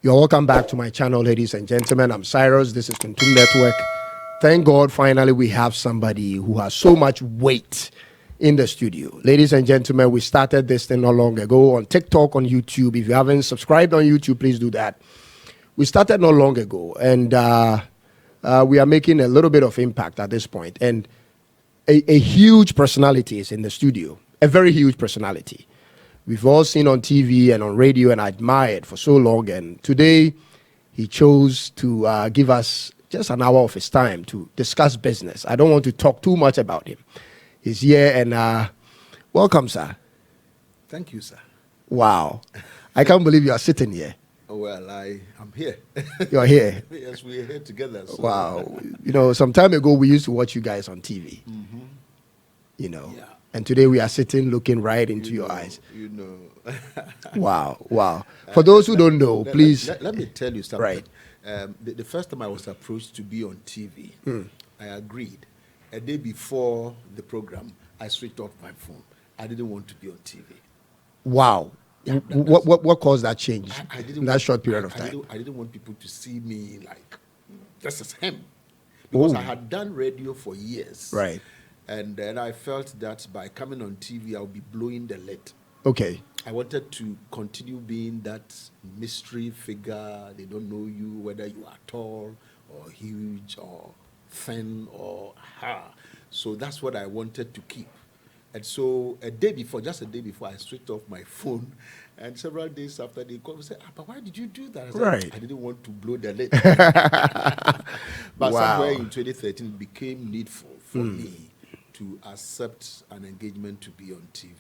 You're welcome back to my channel, ladies and gentlemen. I'm Cyrus. This is Kuntum Network. Thank God, finally, we have somebody who has so much weight in the studio. Ladies and gentlemen, we started this thing not long ago on TikTok, on YouTube. If you haven't subscribed on YouTube, please do that. We started not long ago, and we are making a little bit of impact at this point. And a huge personality is in the studio, a very huge personality. We've all seen on TV and on radio and admired for so long. And today, he chose to give us just an hour of his time to discuss business. I don't want to talk too much about him. He's here, and welcome, sir. Thank you, sir. Wow. I can't believe you are sitting here. Oh, well, I'm here. You're here? Yes, we're here together. So. Wow. You know, some time ago, we used to watch you guys on TV. Mm-hmm. You know. Yeah. And today we are sitting looking right into your eyes. You know. Wow. For those who don't know, please. Let me tell you something. Right. The first time I was approached to be on TV, I agreed. A day before the program, I switched off my phone. I didn't want to be on TV. Wow. Yeah, what caused that change in that short period of time? I didn't want people to see me like, this is him. Because I had done radio for years. Right. And then I felt that by coming on TV, I'll be blowing the lid. Okay. I wanted to continue being that mystery figure. They don't know you, whether you are tall or huge or thin or So that's what I wanted to keep. And so just a day before, I switched off my phone. And several days after, they called and said, but why did you do that? I said, right. I didn't want to blow the lid. But somewhere in 2013, it became needful for me to accept an engagement to be on TV.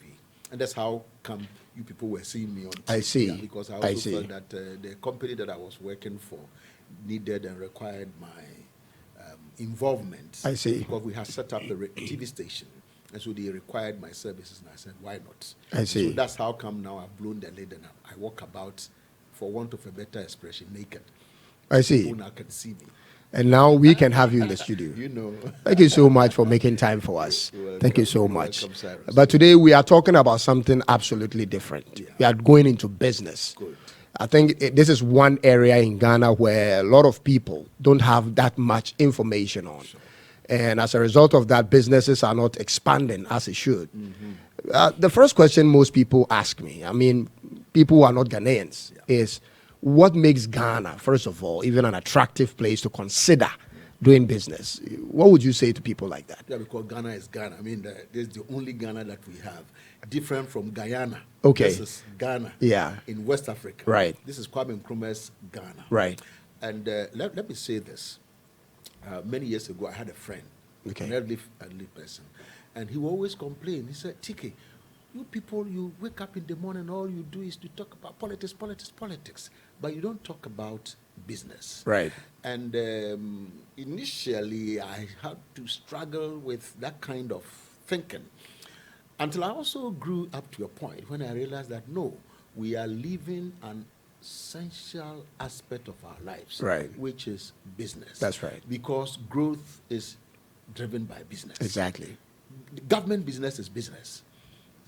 And that's how come you people were seeing me on TV. I see. Because I also felt that the company that I was working for needed and required my involvement. I see. Because we had set up a TV station. And so they required my services. And I said, why not? I see. So that's how come now I've blown the lid and I walk about, for want of a better expression, naked. I see. People now can see me. And now we can have you in the studio. You know. Thank you so much for making time for us. Thank you so much. Welcome, Cyrus. But today we are talking about something absolutely different. Yeah. We are going into business. Good. I think this is one area in Ghana where a lot of people don't have that much information on. Sure. And as a result of that, businesses are not expanding as it should. The first question most people ask me, I mean, people who are not Ghanaians, is what makes Ghana, first of all, even an attractive place to consider doing business? What would you say to people like that? Yeah, because Ghana is Ghana. I mean, this is the only Ghana that we have, different from Guyana. Okay. This is Ghana. Yeah. In West Africa. Right. This is Kwame Nkrumah's Ghana. Right. And let me say this. Many years ago, I had a friend, an elderly person, and he would always complain. He said, Tike, you people, you wake up in the morning, all you do is to talk about politics, but you don't talk about business. Right. And initially, I had to struggle with that kind of thinking until I also grew up to a point when I realized that, no, we are living an essential aspect of our lives, right, which is business. That's right. Because growth is driven by business. Exactly. Government business is business.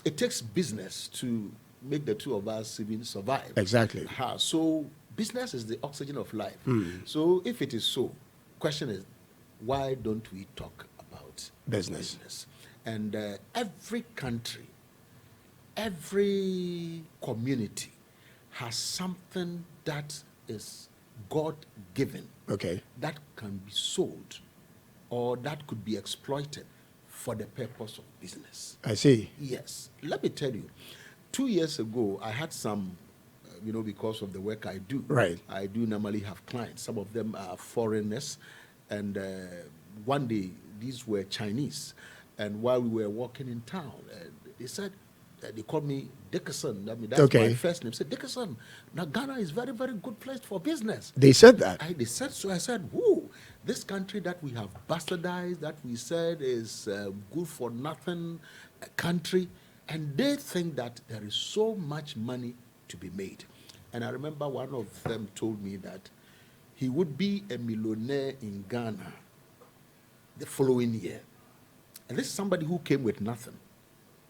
It takes business to make the two of us even survive. Exactly. So business is the oxygen of life. So if it is so, question is, why don't we talk about business? And every country, every community has something that is God-given, that can be sold or that could be exploited for the purpose of business. I see. Yes. Let me tell you, 2 years ago, I had some, because of the work I do. Right. I do normally have clients. Some of them are foreigners. And one day, these were Chinese. And while we were walking in town, they said, they called me Dickerson. I mean, that's my first name. They said, Dickerson, now Ghana is very, very good place for business. They said that? They said so. I said, whoo, this country that we have bastardized, that we said is good for nothing country, and they think that there is so much money to be made. And I remember one of them told me that he would be a millionaire in Ghana the following year. And this is somebody who came with nothing.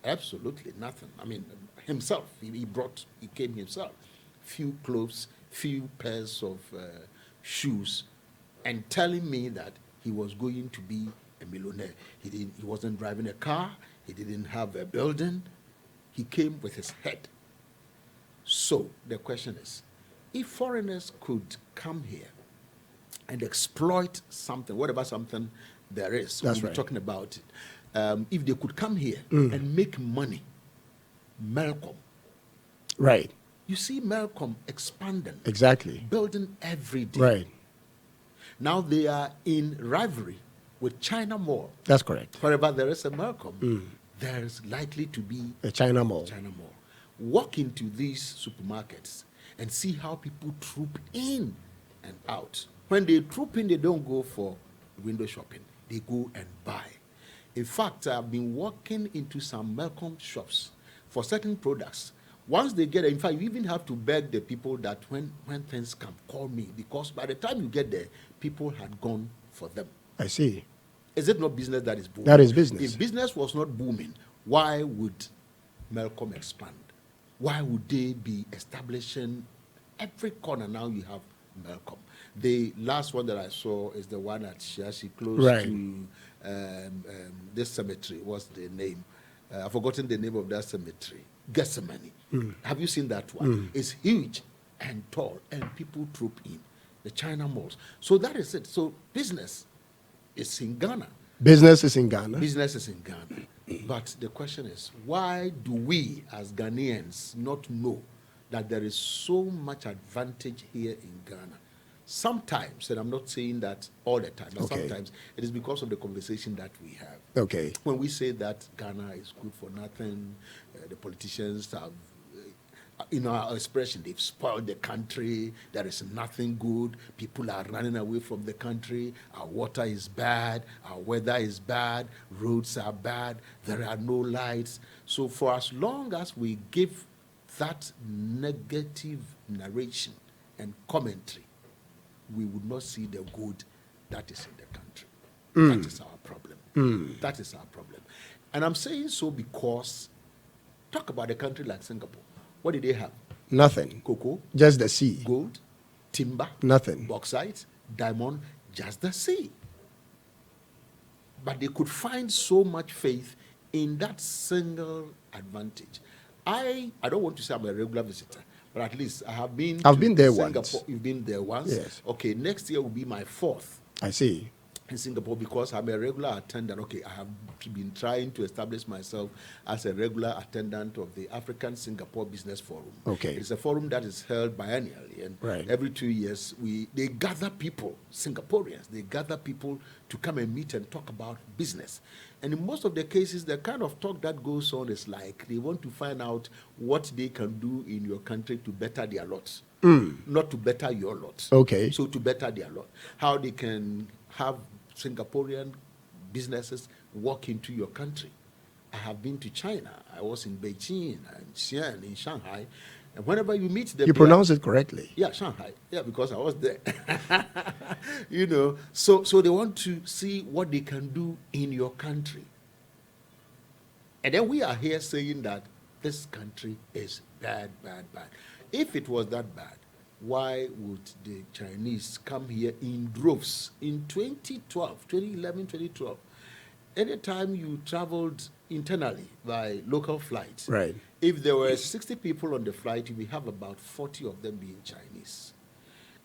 Absolutely nothing. I mean, himself. He came himself. Few clothes, few pairs of shoes and telling me that he was going to be a millionaire. He wasn't driving a car. He didn't have a building. He came with his head. So the question is, if foreigners could come here and exploit something, whatever something there is, That's we'll right. be talking about it. If they could come here and make money, Malcolm, Right. you see Malcolm expanding, Exactly. building every day. Right. Now they are in rivalry with China Mall. That's correct. Wherever there is a Malcolm, there's likely to be The China Mall. China Mall. Walk into these supermarkets and see how people troop in and out. When they troop in, they don't go for window shopping. They go and buy. In fact, I've been walking into some Malcolm shops for certain products. Once they get there, in fact, you even have to beg the people that when things come, call me, because by the time you get there, people had gone for them. I see. Is it not business that is booming? That is business. If business was not booming, why would Malcolm expand? Why would they be establishing every corner? Now you have Malcolm. The last one that I saw is the one at Shiashi, close Right. to this cemetery. What's the name? I've forgotten the name of that cemetery. Gethsemane. Have you seen that one? It's huge and tall, and people troop in. The China malls. So that is it. So business is in Ghana. Business is in Ghana. Business is in Ghana. But the question is, why do we as Ghanaians not know that there is so much advantage here in Ghana? Sometimes, and I'm not saying that all the time, but Okay. sometimes it is because of the conversation that we have. Okay. When we say that Ghana is good for nothing, the politicians have, in our expression, they've spoiled the country, there is nothing good, people are running away from the country, our water is bad, our weather is bad, roads are bad, there are no lights. So for as long as we give that negative narration and commentary, we would not see the good that is in the country. That is our problem. That is our problem. And I'm saying so because, talk about a country like Singapore. What did they have? Nothing. Cocoa, Just the sea. gold, timber, Nothing. bauxite, diamond, just the sea. But they could find so much faith in that single advantage. I don't want to say I'm a regular visitor, but at least I have been. I've to been there Singapore. once. You've been there once? Yes. Okay, next year will be my fourth I see. in Singapore because I'm a regular attendant. Okay, I have been trying to establish myself as a regular attendant of the African Singapore Business Forum. Okay. It's a forum that is held biennially, and Right. every 2 years they gather people, Singaporeans, they gather people to come and meet and talk about business. And in most of the cases, the kind of talk that goes on is like they want to find out what they can do in your country to better their lot, not to better your lot. Okay. So to better their lot, how they can have Singaporean businesses walk into your country. I have been to China. I was in Beijing and Xi'an in Shanghai. And whenever you meet them, You pronounce it correctly. yeah, Shanghai. Yeah, because I was there. You know, so they want to see what they can do in your country. And then we are here saying that this country is bad, bad, bad. If it was that bad, why would the Chinese come here in droves in 2011, 2012? Anytime you traveled internally by local flights, Right. if there were 60 people on the flight, we have about 40 of them being Chinese.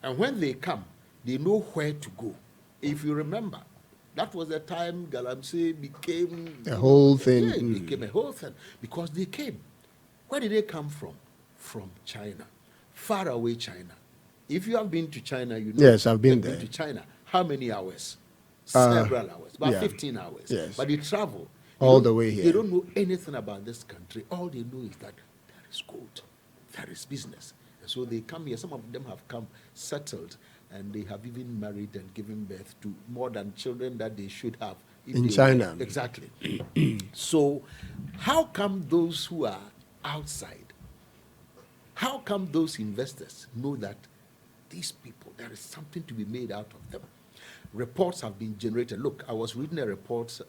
And when they come, they know where to go. If you remember, that was the time Galamsey became A whole thing. Yeah, it became a whole thing because they came. Where did they come from? From China, far away China. If you have been to China, you know. Yes, I've been you've there. to China. How many hours? Several hours, about yeah. 15 hours. Yes. But they travel. All They the way here. They don't know anything about this country. All they know is that there is gold, there is business. And so they come here. Some of them have come settled, and they have even married and given birth to more than children that they should have. if In they China. were. Exactly. So how come those who are outside, how come those investors know that these people, there is something to be made out of them? Reports have been generated. Look, I was reading a report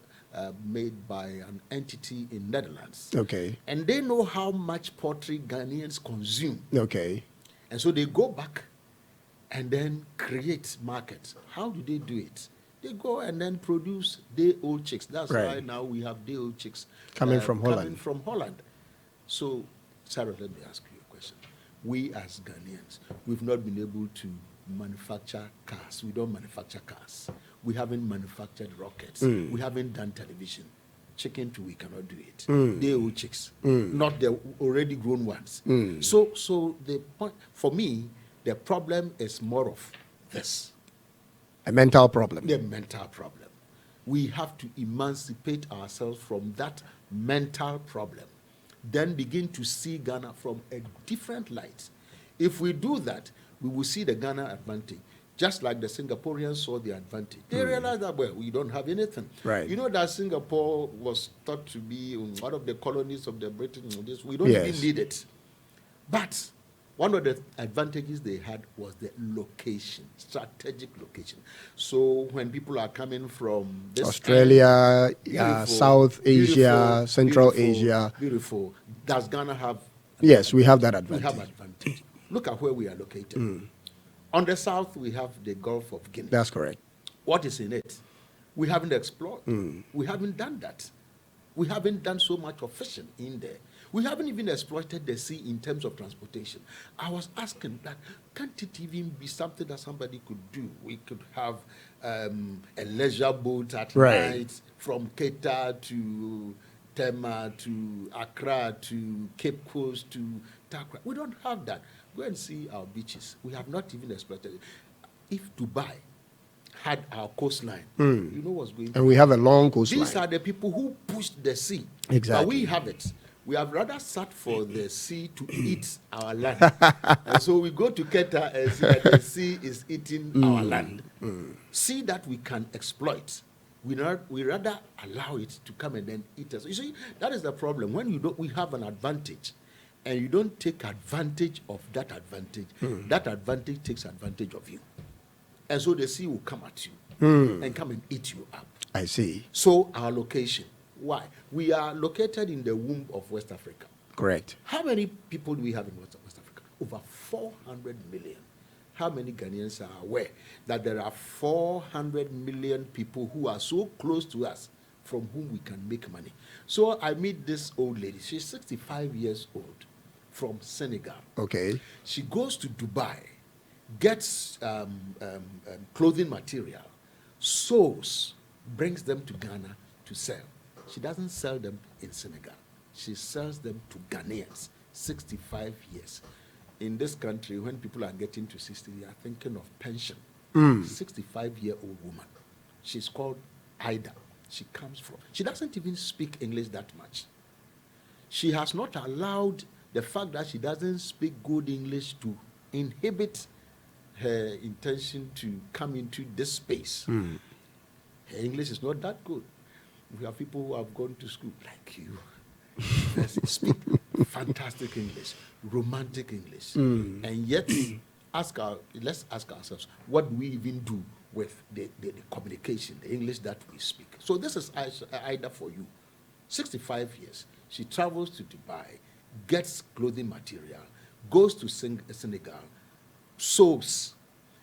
made by an entity in Netherlands. Okay. And they know how much poultry Ghanaians consume. Okay. And so they go back and then create markets. How do they do it? They go and then produce day-old chicks. That's why now we have day-old chicks coming from Holland. Coming from Holland. So, Sarah, let me ask you a question. We as Ghanaians, we've not been able to manufacture cars. We don't manufacture cars. We haven't manufactured rockets. We haven't done television. Chicken too, we cannot do it. Day-old chicks, not the already grown ones. So the point for me, the problem is more of this. A mental problem. The mental problem. We have to emancipate ourselves from that mental problem. Then begin to see Ghana from a different light. If we do that, we will see the Ghana advantage. Just like the Singaporeans saw the advantage. They realized that, well, we don't have anything. Right. You know that Singapore was thought to be one of the colonies of the British. We don't even need it. But one of the advantages they had was the location, strategic location. So when people are coming from this Australia, South Asia, Central Asia. Beautiful. Does Ghana have? Yes, we have that advantage. We have advantage. Look at where we are located. On the south, we have the Gulf of Guinea. That's correct. What is in it? We haven't explored. We haven't done that. We haven't done so much of fishing in there. We haven't even exploited the sea in terms of transportation. I was asking that, can't it even be something that somebody could do? We could have a leisure boat at night from Keita to Tema to Accra to Cape Coast to Takra. We don't have that. Go and see our beaches. We have not even exploited it. If Dubai had our coastline, you know what's going on. And we have a long coastline. These are the people who pushed the sea. Exactly. But we have it. We have rather sat for the sea to eat our land. And so we go to Keita and see that the sea is eating our land. See that we can exploit. We rather allow it to come and then eat us. You see, that is the problem. When we have an advantage, and you don't take advantage of that advantage takes advantage of you. And so the sea will come at you and come and eat you up. I see. So our location. Why? We are located in the womb of West Africa. Correct. How many people do we have in West Africa? Over 400 million. How many Ghanaians are aware that there are 400 million people who are so close to us from whom we can make money? So I meet this old lady. She's 65 years old from Senegal. Okay. She goes to Dubai, gets clothing material, sews, brings them to Ghana to sell. She doesn't sell them in Senegal. She sells them to Ghanaians, 65 years. In this country, when people are getting to 60, they are thinking of pension. 65-year-old woman. She's called Ida. She doesn't even speak English that much. She has not allowed the fact that she doesn't speak good English to inhibit her intention to come into this space. Her English is not that good. We have people who have gone to school like you. They speak fantastic English, romantic English. And yet, let's ask ourselves, what do we even do with the communication, the English that we speak? So this is Ida for you. 65 years. She travels to Dubai, gets clothing material, goes to Senegal, sews,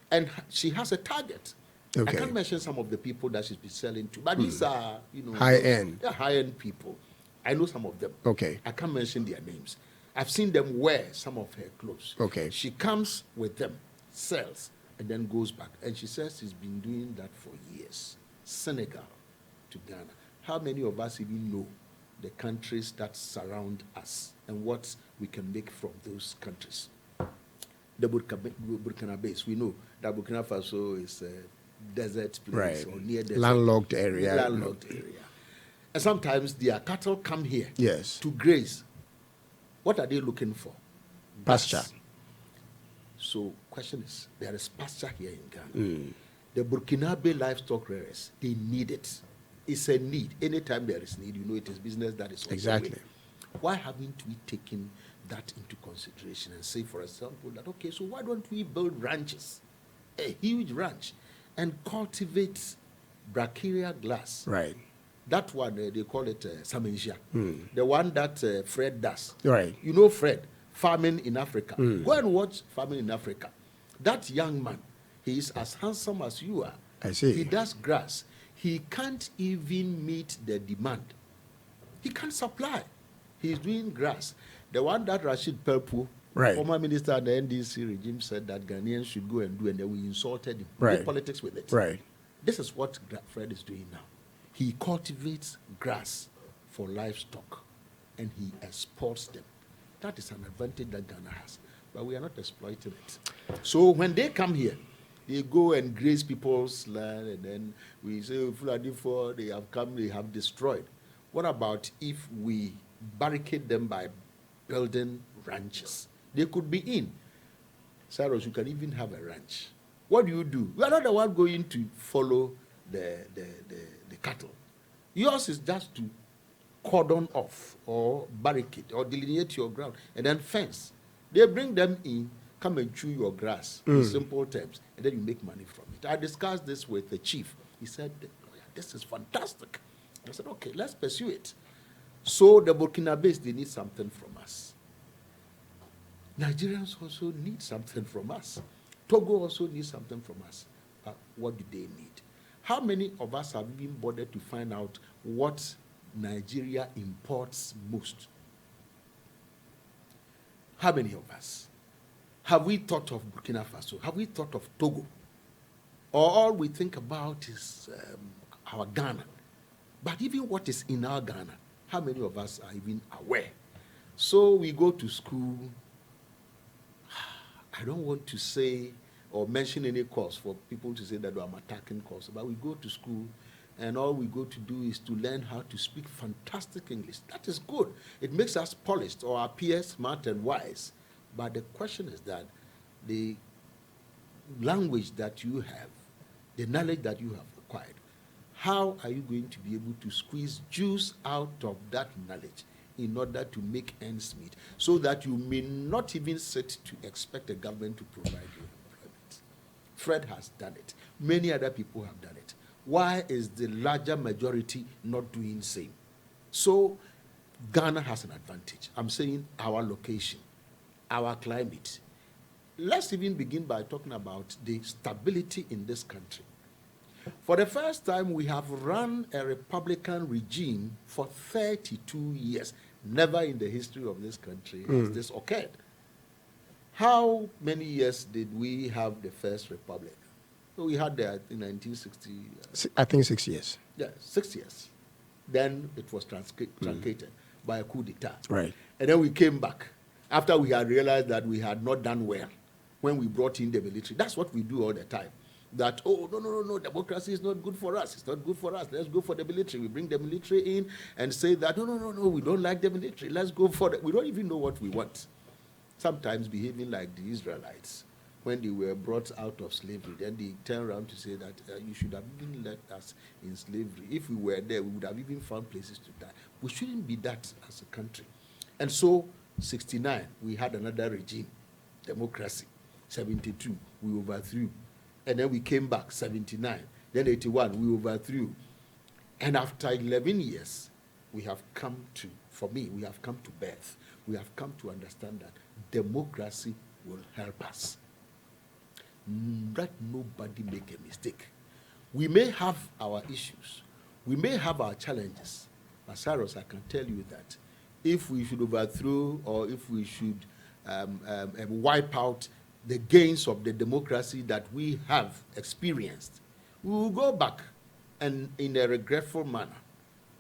and she has a target. Okay. I can't mention some of the people that she's been selling to, but these are, high-end. They're high-end people. I know some of them. Okay. I can't mention their names. I've seen them wear some of her clothes. Okay. She comes with them, sells, and then goes back. And she says she's been doing that for years. Senegal to Ghana. How many of us even know the countries that surround us and what we can make from those countries? The Burkina, we know that Burkina Faso is a desert place, or near desert. Landlocked area. And sometimes their cattle come here to graze. What are they looking for? Pasture. So question is, there is pasture here in Ghana. The Burkinabe livestock rearers, they need it. It's a need. Anytime there is need, it is business that is on the way. Why haven't we taken that into consideration and say, for example, that, okay, so why don't we build ranches, a huge ranch, and cultivate brachiaria glass? Right. That one, they call it Samensia. The one that Fred does. Right. You know Fred. Farming in Africa. Go and watch Farming in Africa. That young man, he is as handsome as you are. I see. He does grass. He can't even meet the demand. He can't supply. He's doing grass. The one that Rashid Perpu, right, former minister of the NDC regime, said that Ghanaians should go and do, and then we insulted him. Right. We did politics with it. Right. This is what Fred is doing now. He cultivates grass for livestock, and he exports them. That is an advantage that Ghana has, but we are not exploiting it. So when they come here, they go and graze people's land, and then we say, Fulani, they have come, they have destroyed. What about if we barricade them by building ranches? They could be in. Cyrus, you can even have a ranch. What do? We are not the one going to follow the cattle. Yours is just to cordon off or barricade or delineate your ground and then fence. They bring them in, come and chew your grass in simple terms, and then you make money from it. I discussed this with the chief. He said, this is fantastic. I said, okay, let's pursue it. So the Burkinabes, they need something from us. Nigerians also need something from us. Togo also needs something from us. What do they need? How many of us have even bothered to find out what Nigeria imports most? How many of us? Have we thought of Burkina Faso? Have we thought of Togo? Or all we think about is our Ghana. But even what is in our Ghana, how many of us are even aware? So we go to school. I don't want to say or mention any cause for people to say that I'm attacking cause, but we go to school and all we go to do is to learn how to speak fantastic English. That is good. It makes us polished or appear smart and wise. But the question is that the language that you have, the knowledge that you have acquired, how are you going to be able to squeeze juice out of that knowledge in order to make ends meet, so that you may not even sit to expect the government to provide you employment? Fred has done it. Many other people have done it. Why is the larger majority not doing the same? So Ghana has an advantage. I'm saying our location, our climate. Let's even begin by talking about the stability in this country. For the first time, we have run a Republican regime for 32 years. Never in the history of this country has this occurred. How many years did we have the first republic? We had that in 1960. I think 6 years. Yeah, 6 years. Then it was truncated by a coup d'etat. Right. And then we came back after we had realized that we had not done well when we brought in the military. That's what we do all the time. That, oh, no, democracy is not good for us. It's not good for us. Let's go for the military. We bring the military in and say that, no, we don't like the military. Let's go for it. We don't even know what we want. Sometimes behaving like the Israelites when they were brought out of slavery. Then they turn around to say that you should have even left us in slavery. If we were there, we would have even found places to die. We shouldn't be that as a country. And so, 69, we had another regime, democracy. 72, we overthrew. And then we came back, 79. Then 81, we overthrew. And after 11 years, we have come to, for me, we have come to birth. We have come to understand that democracy will help us. Let nobody make a mistake. We may have our issues. We may have our challenges. But Cyrus, I can tell you that if we should overthrow or if we should wipe out the gains of the democracy that we have experienced, we will go back and in a regretful manner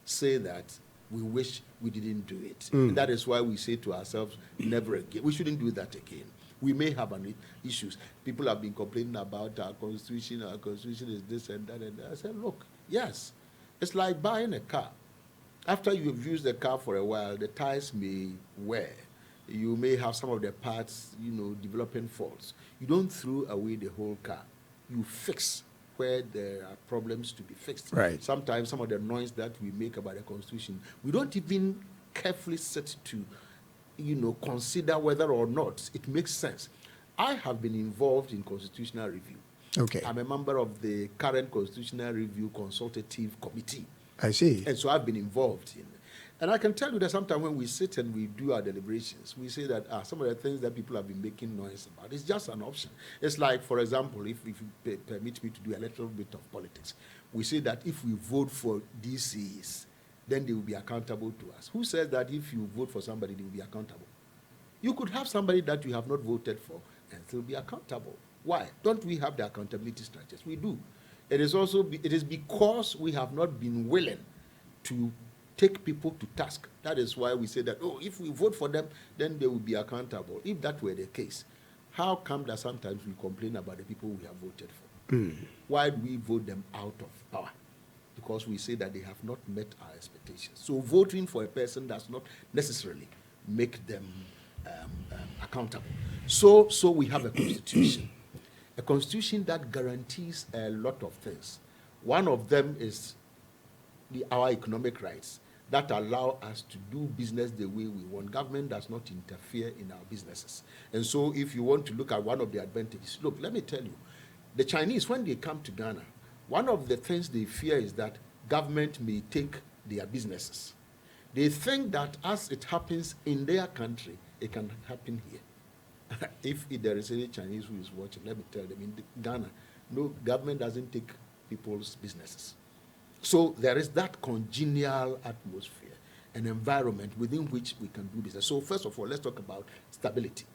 say that we wish we didn't do it. And that is why we say to ourselves, never again. We shouldn't do that again. We may have issues. People have been complaining about our constitution is this and that. And I said, look, yes, it's like buying a car. After you've used the car for a while, the tires may wear. You may have some of the parts, developing faults. You don't throw away the whole car. You fix where there are problems to be fixed. Right. Sometimes some of the noise that we make about the Constitution, we don't even carefully sit to, consider whether or not it makes sense. I have been involved in constitutional review. Okay. I'm a member of the current Constitutional Review Consultative Committee. I see. And so I've been involved in. And I can tell you that sometimes when we sit and we do our deliberations, we say that some of the things that people have been making noise about, it's just an option. It's like, for example, if you permit me to do a little bit of politics, we say that if we vote for DCs, then they will be accountable to us. Who says that if you vote for somebody, they will be accountable? You could have somebody that you have not voted for and still be accountable. Why? Don't we have the accountability structures? We do. It is because we have not been willing to take people to task. That is why we say that, oh, if we vote for them, then they will be accountable. If that were the case, how come that sometimes we complain about the people we have voted for? Why do we vote them out of power? Because we say that they have not met our expectations. So voting for a person does not necessarily make them accountable. So we have a constitution. A constitution that guarantees a lot of things. One of them is our economic rights that allow us to do business the way we want. Government does not interfere in our businesses. And so if you want to look at one of the advantages, look, let me tell you, the Chinese, when they come to Ghana, one of the things they fear is that government may take their businesses. They think that as it happens in their country, it can happen here. If there is any Chinese who is watching, let me tell them, in Ghana, no, government doesn't take people's businesses. So there is that congenial atmosphere, an environment within which we can do business. So first of all, let's talk about stability.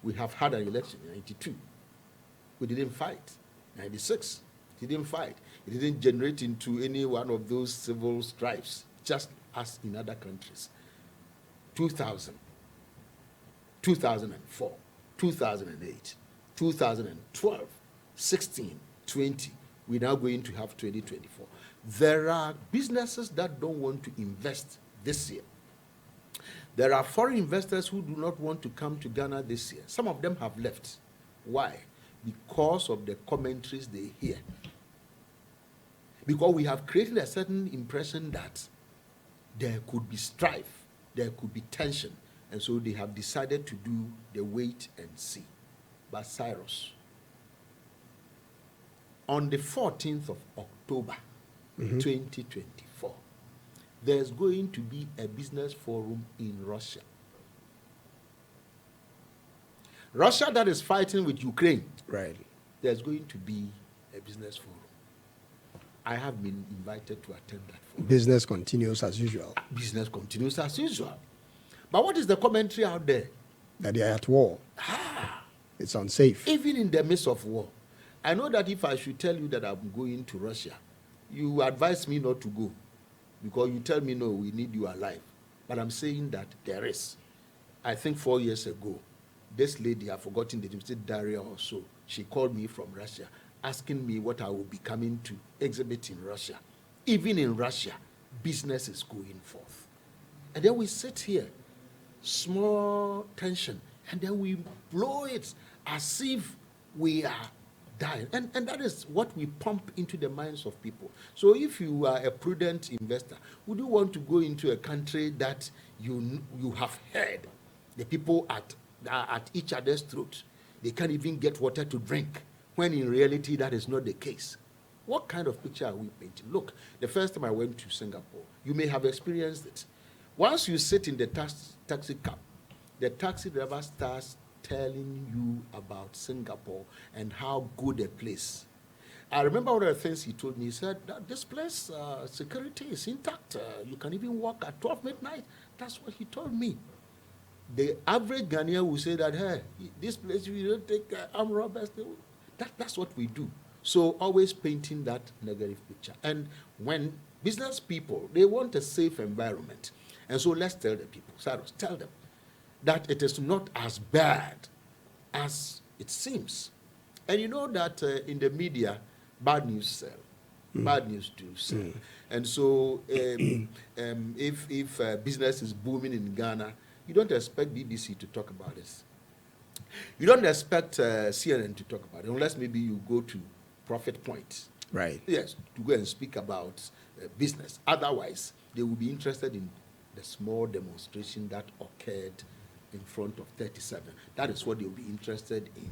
We have had an election in 92. We didn't fight. 96, we didn't fight. It didn't generate into any one of those civil strifes, just as in other countries. 2000, 2004, 2008, 2012, 16, 20. We're now going to have 2024. There are businesses that don't want to invest this year. There are foreign investors who do not want to come to Ghana this year. Some of them have left. Why? Because of the commentaries they hear. Because we have created a certain impression that there could be strife, there could be tension, and so they have decided to do the wait and see. But Cyrus, on the 14th of October, 2024, there's going to be a business forum in Russia. Russia that is fighting with Ukraine. Right. There's going to be a business forum. I have been invited to attend that forum. Business continues as usual. Business continues as usual. But what is the commentary out there? That they are at war. It's unsafe. Even in the midst of war. I know that if I should tell you that I'm going to Russia, you advise me not to go because you tell me, no, we need you alive. But I'm saying that there is. I think 4 years ago, this lady, I've forgotten the name, Daria or so, she called me from Russia, asking me what I will be coming to exhibit in Russia. Even in Russia, business is going forth. And then we sit here, small tension, and then we blow it as if we are dying. And that is what we pump into the minds of people. So if you are a prudent investor, would you want to go into a country that you have heard the people at each other's throat? They can't even get water to drink, when in reality that is not the case. What kind of picture are we painting? Look, the first time I went to Singapore, you may have experienced it. Once you sit in the taxi cab, the taxi driver starts telling you about Singapore and how good a place. I remember one of the things he told me. He said that this place, security is intact. You can even walk at 12 midnight. That's what he told me. The average Ghanaian will say that, hey, this place, we don't take armed robbers. That's what we do. So always painting that negative picture. And when business people, they want a safe environment. And so let's tell the people, Cyrus, tell them that it is not as bad as it seems. And you know that in the media, bad news sell. Bad news do sell. And so if business is booming in Ghana, you don't expect BBC to talk about this. You don't expect CNN to talk about it, unless maybe you go to Profit Point. Right. Yes, to go and speak about business. Otherwise, they will be interested in the small demonstration that occurred in front of 37. That is what they'll be interested in.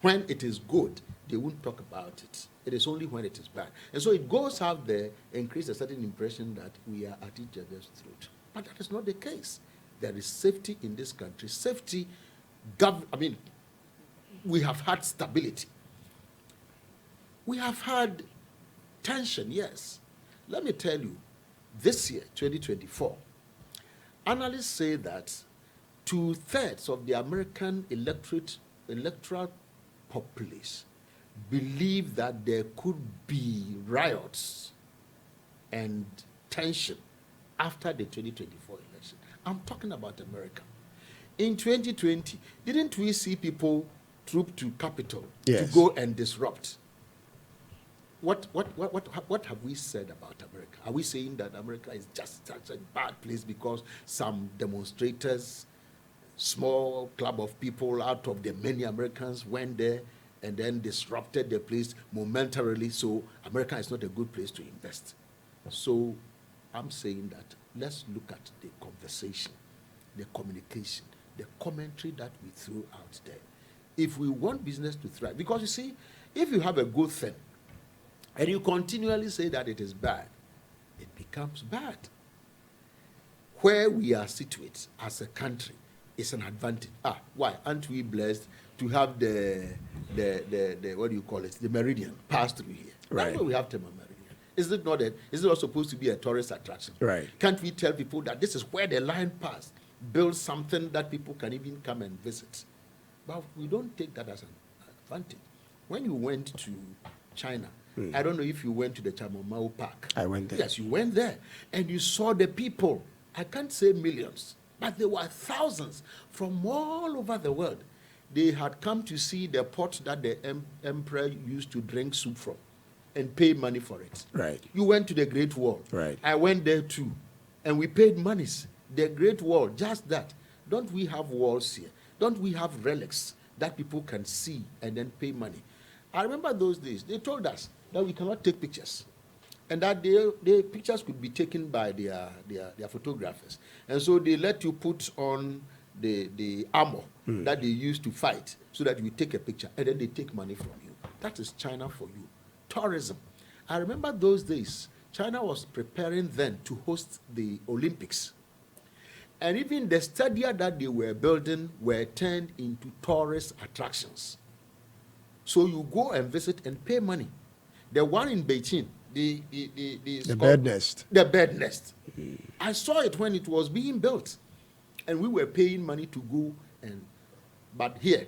When it is good, they won't talk about it. It is only when it is bad. And so it goes out there and creates a certain impression that we are at each other's throat. But that is not the case. There is safety in this country. Safety, we have had stability. We have had tension, yes. Let me tell you, this year, 2024, analysts say that 2/3 of the American electoral populace believe that there could be riots and tension after the 2024 election. I'm talking about America. In 2020, didn't we see people troop to Capitol to go and disrupt? What have we said about America? Are we saying that America is just such a bad place because some demonstrators, small club of people out of the many Americans went there and then disrupted the place momentarily, so America is not a good place to invest? So I'm saying that let's look at the conversation, the communication, the commentary that we throw out there. If we want business to thrive, because you see, if you have a good thing and you continually say that it is bad, it becomes bad. Where we are situated as a country is an advantage. Why? Aren't we blessed to have the what do you call it? The meridian pass through here. Right. That's why we have Tema Meridian. Is it not supposed to be a tourist attraction? Right. Can't we tell people that this is where the line passed? Build something that people can even come and visit. But we don't take that as an advantage. When you went to China, I don't know if you went to the Chamomao Park. I went there. Yes, you went there. And you saw the people. I can't say millions, but there were thousands from all over the world. They had come to see the pot that the emperor used to drink soup from and pay money for it. Right. You went to the Great Wall. Right. I went there too. And we paid monies. The Great Wall, just that. Don't we have walls here? Don't we have relics that people can see and then pay money? I remember those days, they told us that we cannot take pictures and that the pictures could be taken by their photographers. And so they let you put on the armor that they use to fight so that you take a picture and then they take money from you. That is China for you. Tourism. I remember those days, China was preparing then to host the Olympics. And even the stadia that they were building were turned into tourist attractions. So you go and visit and pay money. The one in Beijing, the bird nest. The bird nest. I saw it when it was being built. And we were paying money to go but here,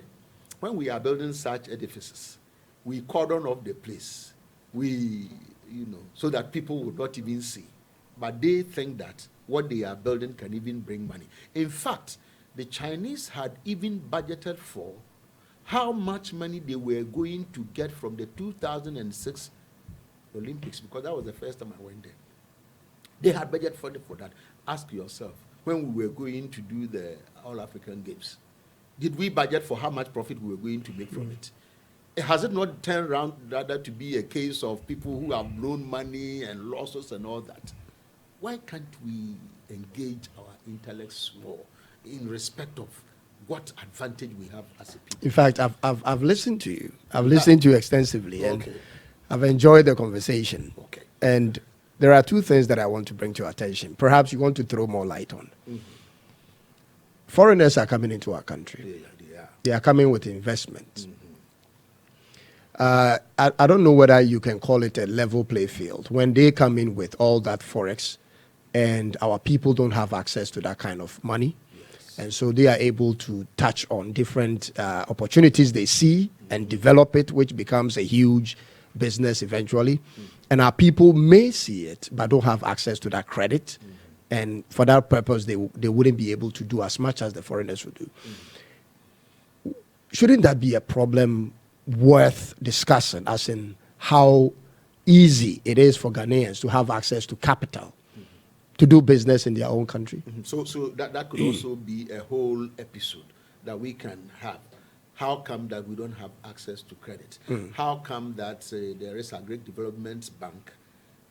when we are building such edifices, we cordon off the place. So that people would not even see. But they think that what they are building can even bring money. In fact, the Chinese had even budgeted for how much money they were going to get from the 2006 Olympics, because that was the first time I went there. They had budgeted for that. Ask yourself, when we were going to do the All-African Games, did we budget for how much profit we were going to make from it? Has it not turned around rather to be a case of people who have loaned money and losses and all that? Why can't we engage our intellects more in respect of what advantage we have as a people? In fact, I've listened to you. I've listened to you extensively, and I've enjoyed the conversation. Okay. And there are two things that I want to bring to your attention. Perhaps you want to throw more light on. Foreigners are coming into our country. They are coming with investment. I don't know whether you can call it a level play field when they come in with all that forex and our people don't have access to that kind of money. And so they are able to touch on different opportunities they see and develop it, which becomes a huge business eventually. And our people may see it, but don't have access to that credit. And for that purpose, they wouldn't be able to do as much as the foreigners would do. Shouldn't that be a problem worth discussing, as in how easy it is for Ghanaians to have access to capital to do business in their own country? So that could also be a whole episode that we can have. How come that we don't have access to credit? How come that there is a great development bank,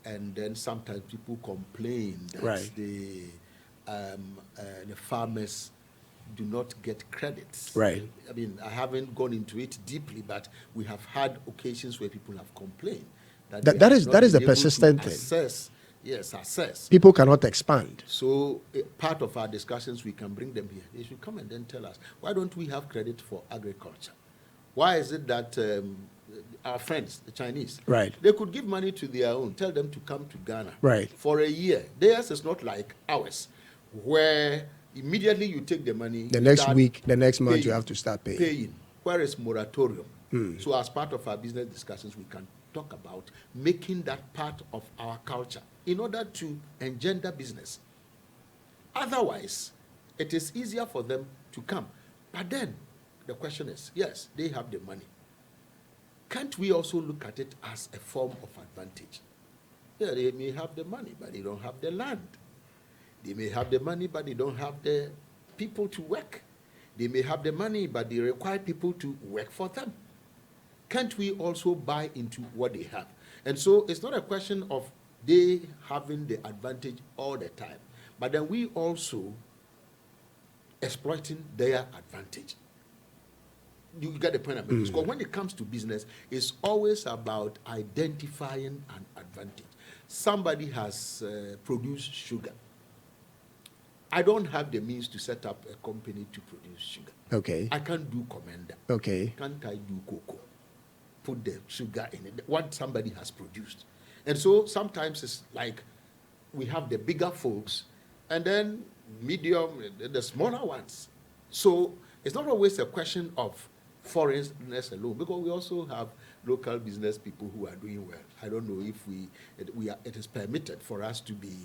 and then sometimes people complain that the farmers do not get credits? Right. I mean, I haven't gone into it deeply, but we have had occasions where people have complained that is the persistent thing. Access Yes, assess. People cannot expand. So part of our discussions, we can bring them here. They should come and then tell us, why don't we have credit for agriculture? Why is it that our friends, the Chinese, Right. they could give money to their own, tell them to come to Ghana Right. for a year. Theirs is not like ours, where immediately you take the money. The next start week, the next month, you paying, have to start paying. Where is moratorium? So as part of our business discussions, we can talk about making that part of our culture in order to engender business. Otherwise, it is easier for them to come. But then the question is, yes, they have the money. Can't we also look at it as a form of advantage? Yeah, they may have the money, but they don't have the land. They may have the money, but they don't have the people to work. They may have the money, but they require people to work for them. Can't we also buy into what they have? And so it's not a question of they having the advantage all the time, but then we also exploiting their advantage. You get the point I'm making? Because when it comes to business, it's always about identifying an advantage. Somebody has produced sugar. I don't have the means to set up a company to produce sugar. Okay. I can't do commander. Okay. Can't I do cocoa? Put the sugar in it, what somebody has produced. And so sometimes it's like we have the bigger folks and then medium, the smaller ones. So it's not always a question of foreigners alone, because we also have local business people who are doing well. I don't know if it is permitted for us to be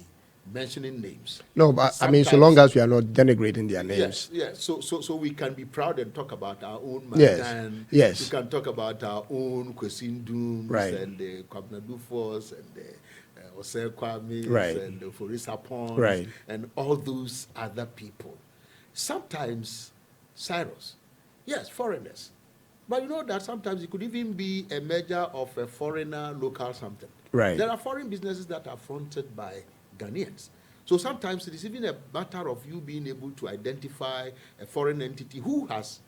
mentioning names. No, but I mean, so long as we are not denigrating their names. Yes. So we can be proud and talk about our own Yes. Mandan. Yes. We can talk about our own Kwesindums, Right. and the Kwabena Dufos and the Osei Kwames, Right. and the Forisa Pons, Right. and all those other people. Sometimes, Cyrus, yes, foreigners. But you know that sometimes it could even be a measure of a foreigner, local something. Right. There are foreign businesses that are fronted by Ghanaians. So sometimes it is even a matter of you being able to identify a foreign entity who has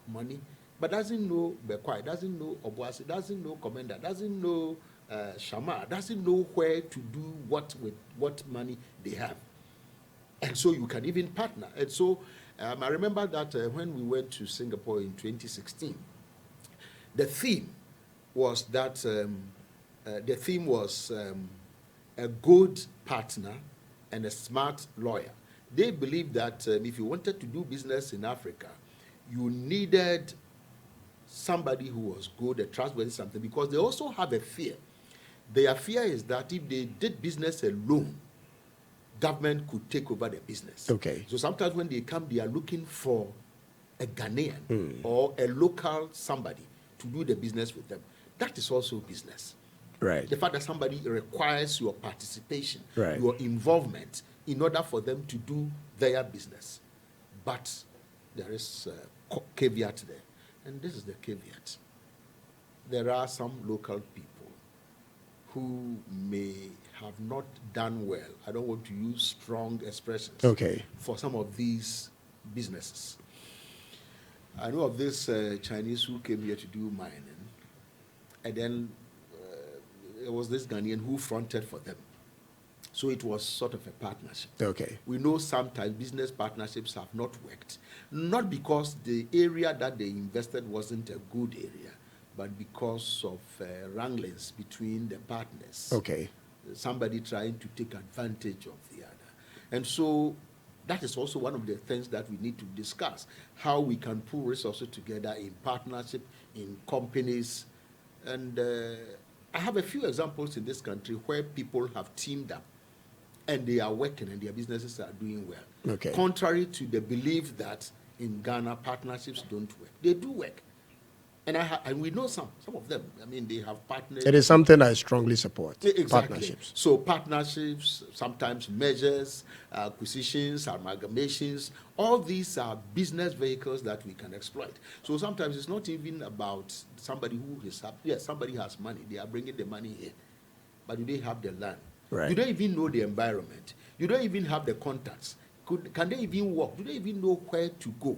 money but doesn't know Bekwai, doesn't know Obuasi, doesn't know Commander, doesn't know Shama, doesn't know where to do what with what money they have. And so you can even partner. And so I remember that when we went to Singapore in 2016, the theme was that a good partner and a smart lawyer. They believed that if you wanted to do business in Africa, you needed somebody who was good, a trustworthy something, because they also have a fear. Their fear is that if they did business alone, government could take over the business. Okay. So sometimes when they come, they are looking for a Ghanaian or a local somebody to do the business with them. That is also business. Right. The fact that somebody requires your participation, Right. your involvement in order for them to do their business. But there is a caveat there. And this is the caveat. There are some local people who may have not done well. I don't want to use strong expressions. Okay. For some of these businesses. I know of this Chinese who came here to do mining. And then there was this Ghanaian who fronted for them. So it was sort of a partnership. Okay. We know sometimes business partnerships have not worked, not because the area that they invested wasn't a good area, but because of wranglings between the partners. Okay. Somebody trying to take advantage of the other. And so that is also one of the things that we need to discuss, how we can pull resources together in partnership, in companies. And I have a few examples in this country where people have teamed up and they are working and their businesses are doing well. Okay. Contrary to the belief that in Ghana partnerships don't work. They do work. And we know some of them. I mean, they have partners. It is something I strongly support. Exactly. Partnerships. So partnerships, sometimes mergers, acquisitions, amalgamations, all these are business vehicles that we can exploit. So sometimes it's not even about somebody who is, yes, somebody has money. They are bringing the money here. But do they have the land? Right. Do they even know the environment? Do they even have the contacts? Can they even walk? Do they even know where to go?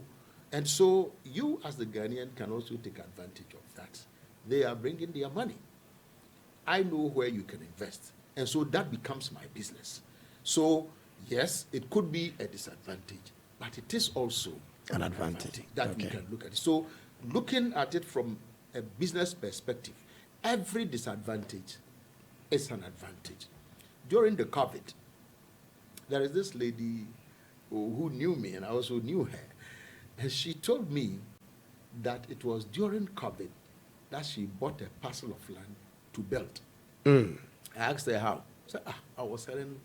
And so you as the Ghanaian can also take advantage of that. They are bringing their money. I know where you can invest. And so that becomes my business. So, yes, it could be a disadvantage, but it is also an advantage that we can look at it. So, looking at it from a business perspective, every disadvantage is an advantage. During the COVID, there is this lady who knew me, and I also knew her. And she told me that it was during COVID that she bought a parcel of land to build. I asked her how. She said, I was selling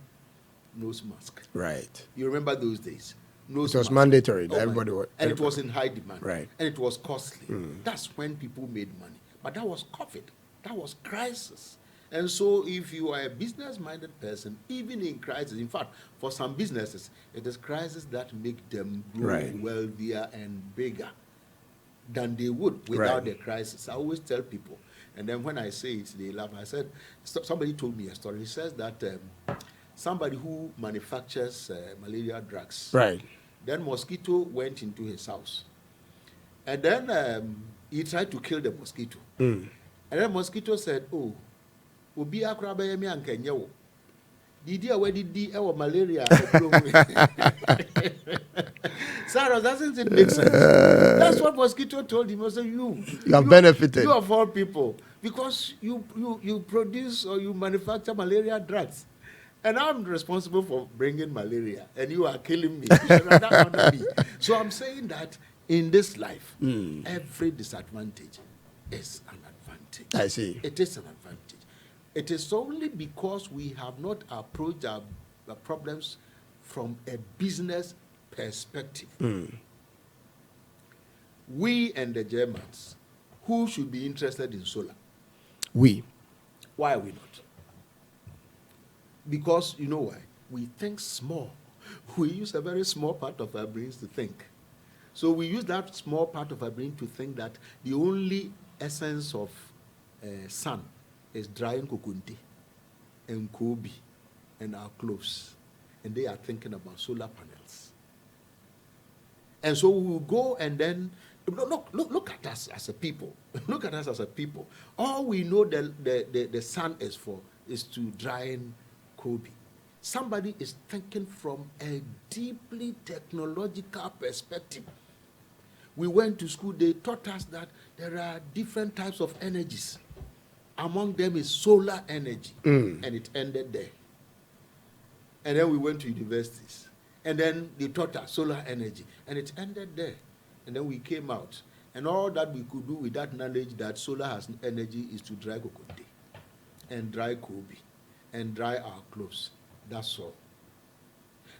nose mask. Right. You remember those days? Nose It was mask. mandatory. Everybody was. And it was in high demand. Right. And it was costly. That's when people made money. But that was COVID. That was crisis. And so if you are a business-minded person, even in crisis, in fact, for some businesses, it is crisis that make them grow wealthier and bigger than they would without the crisis. I always tell people, and then when I say it, they laugh. I said, somebody told me a story. He says that somebody who manufactures malaria drugs, then mosquito went into his house. And then he tried to kill the mosquito. And then mosquito said, oh, Obi akraba yemi ankenyewo. Didi awedi malaria. Sarah, doesn't it make sense? That's what mosquito told him. I said, you have benefited. You of all people, because you produce or you manufacture malaria drugs, and I'm responsible for bringing malaria, and you are killing me. You should rather honor me. So I'm saying that in this life, every disadvantage is an advantage. I see. It is an advantage. It is only because we have not approached our problems from a business perspective. We and the Germans, who should be interested in solar? We. Why are we not? Because, you know why? We think small. We use a very small part of our brains to think. So we use that small part of our brain to think that the only essence of sun is drying kokunti and kobe and our clothes. And they are thinking about solar panels. And so we will go and then, look at us as a people. Look at us as a people. All we know the sun is for is to drying kobe. Somebody is thinking from a deeply technological perspective. We went to school, they taught us that there are different types of energies. Among them is solar energy, and it ended there. And then we went to universities, and then they taught us solar energy, and it ended there. And then we came out, and all that we could do with that knowledge that solar has energy is to dry kokote, and dry kobe, and dry our clothes. That's all.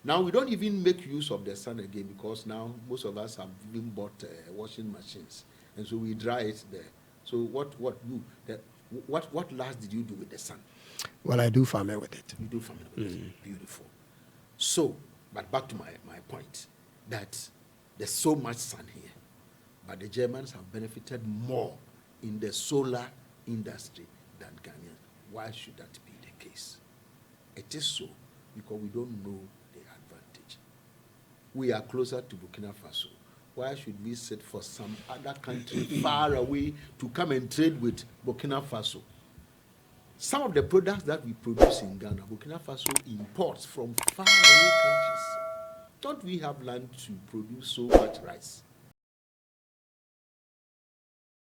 Now we don't even make use of the sun again, because now most of us have even bought washing machines, and so we dry it there. So what last did you do with the sun? Well, I do farming with it. You do farming with it. Beautiful. So, but back to my point, that there's so much sun here, but the Germans have benefited more in the solar industry than Ghanaians. Why should that be the case? It is so because we don't know the advantage. We are closer to Burkina Faso. Why should we sit for some other country far away to come and trade with Burkina Faso? Some of the products that we produce in Ghana, Burkina Faso imports from far away countries. Don't we have land to produce so much rice?